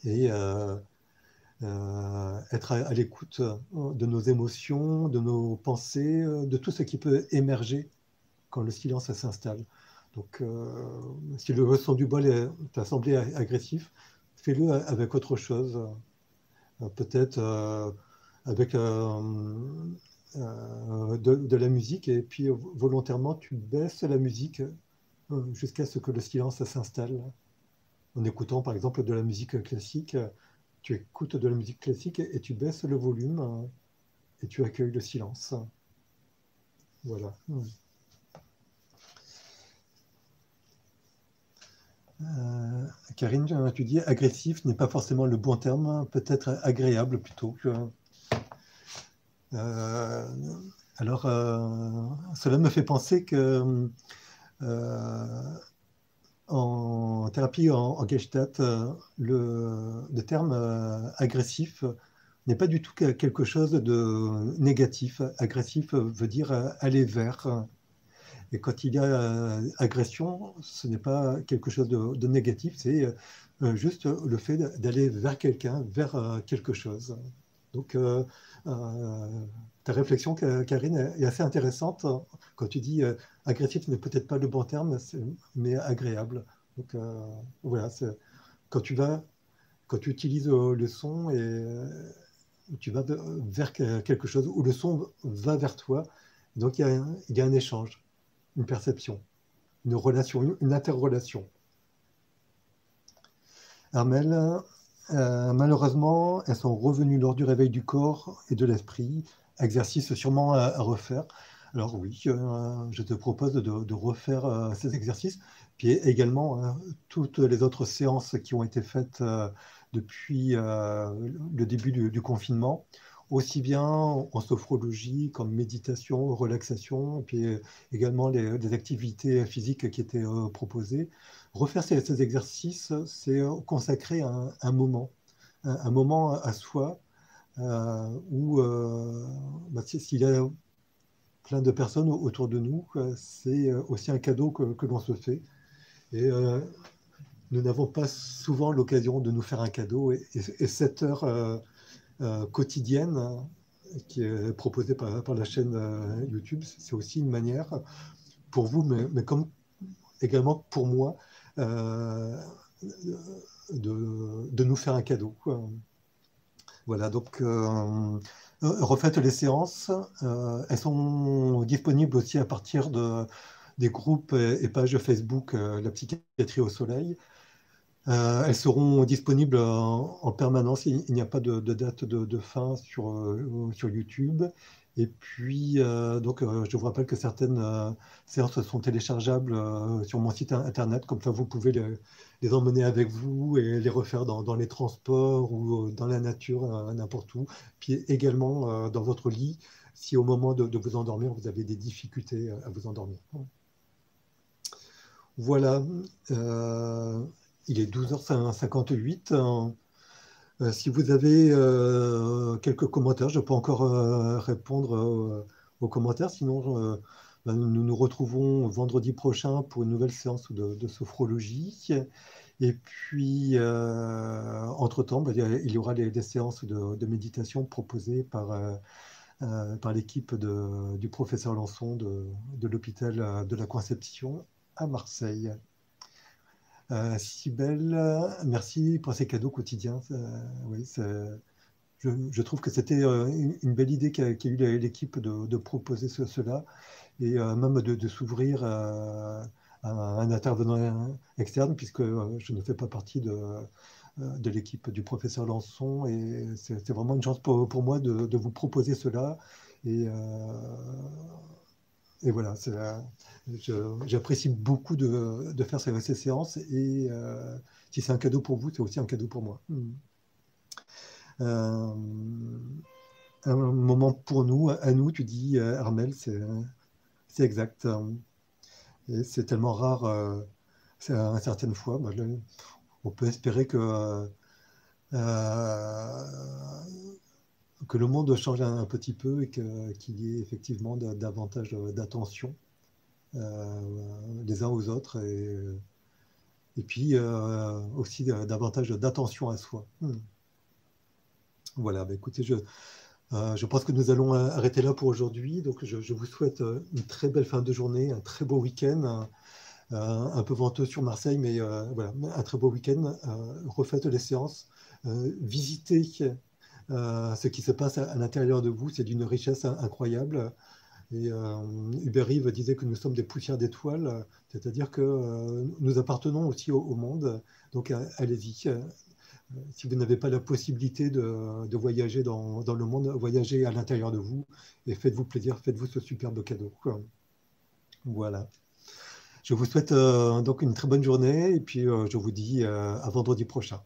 S1: Et être à l'écoute de nos émotions, de nos pensées, de tout ce qui peut émerger quand le silence s'installe. Donc, si le son du bol t'a semblé agressif, fais-le avec autre chose. Peut-être avec de la musique, et puis volontairement, tu baisses la musique jusqu'à ce que le silence s'installe. En écoutant, par exemple, de la musique classique, tu écoutes de la musique classique et tu baisses le volume et tu accueilles le silence. Voilà. Karine, tu dis agressif n'est pas forcément le bon terme, peut-être agréable plutôt. Alors, cela me fait penser que en thérapie en Gestalt, le terme agressif n'est pas du tout quelque chose de négatif. Agressif veut dire aller vers. Et quand il y a agression, ce n'est pas quelque chose de négatif, c'est juste le fait d'aller vers quelqu'un, vers quelque chose. Donc, ta réflexion, Karine, est assez intéressante quand tu dis agressif n'est peut-être pas le bon terme, mais agréable. Donc, voilà, quand quand tu utilises le son et tu vas vers quelque chose, où le son va vers toi, donc il y a un échange, une perception, une relation, une interrelation. Armel, malheureusement, elles sont revenues lors du réveil du corps et de l'esprit, exercice sûrement à refaire. Alors oui, je te propose de refaire ces exercices, puis également toutes les autres séances qui ont été faites depuis le début du confinement, aussi bien en sophrologie comme méditation, relaxation, puis également les activités physiques qui étaient proposées. Refaire ces exercices, c'est consacrer un moment, un moment à soi, où s'il y a plein de personnes autour de nous, c'est aussi un cadeau que l'on se fait. Et nous n'avons pas souvent l'occasion de nous faire un cadeau. Et cette heure quotidienne qui est proposée par la chaîne YouTube, c'est aussi une manière pour vous, mais comme également pour moi, de nous faire un cadeau, quoi. Voilà, donc refaites les séances. Elles sont disponibles aussi à partir des groupes et pages Facebook La Psychiatrie au Soleil. Elles seront disponibles en permanence. Il n'y a pas de date de fin sur YouTube. Et puis, je vous rappelle que certaines séances sont téléchargeables sur mon site internet. Comme ça, vous pouvez les emmener avec vous et les refaire dans les transports ou dans la nature, n'importe où. Puis également dans votre lit, si au moment de vous endormir, vous avez des difficultés à vous endormir. Voilà. Il est 12h58. Si vous avez quelques commentaires, je peux encore répondre aux commentaires. Sinon, nous nous retrouvons vendredi prochain pour une nouvelle séance de sophrologie. Et puis, entre-temps, il y aura des séances de méditation proposées par l'équipe du professeur Lançon de l'hôpital de la Conception à Marseille. Cybèle, merci pour ces cadeaux quotidiens. Oui, je trouve que c'était une belle idée qu'a eu l'équipe de proposer cela et même de s'ouvrir à un intervenant externe, puisque je ne fais pas partie de l'équipe du professeur Lançon, et c'est vraiment une chance pour moi de vous proposer cela. Et voilà, j'apprécie beaucoup de faire ces séances, et si c'est un cadeau pour vous, c'est aussi un cadeau pour moi. Un moment pour nous, à nous, tu dis, Armel, c'est exact. Et c'est tellement rare certaines fois. On peut espérer que le monde change un petit peu et qu'il y ait effectivement davantage d'attention les uns aux autres et puis aussi davantage d'attention à soi. Voilà, bah, écoutez, je pense que nous allons arrêter là pour aujourd'hui. Donc, je vous souhaite une très belle fin de journée, un très beau week-end, un peu venteux sur Marseille, mais voilà, un très beau week-end. Refaites les séances, visitez ce qui se passe à l'intérieur de vous. C'est d'une richesse incroyable. Et Hubert Reeves disait que nous sommes des poussières d'étoiles, c'est-à-dire que nous appartenons aussi au monde. Donc, allez-y. Si vous n'avez pas la possibilité de voyager dans le monde, voyagez à l'intérieur de vous et faites-vous plaisir, faites-vous ce superbe cadeau. Voilà. Je vous souhaite donc une très bonne journée et puis je vous dis à vendredi prochain.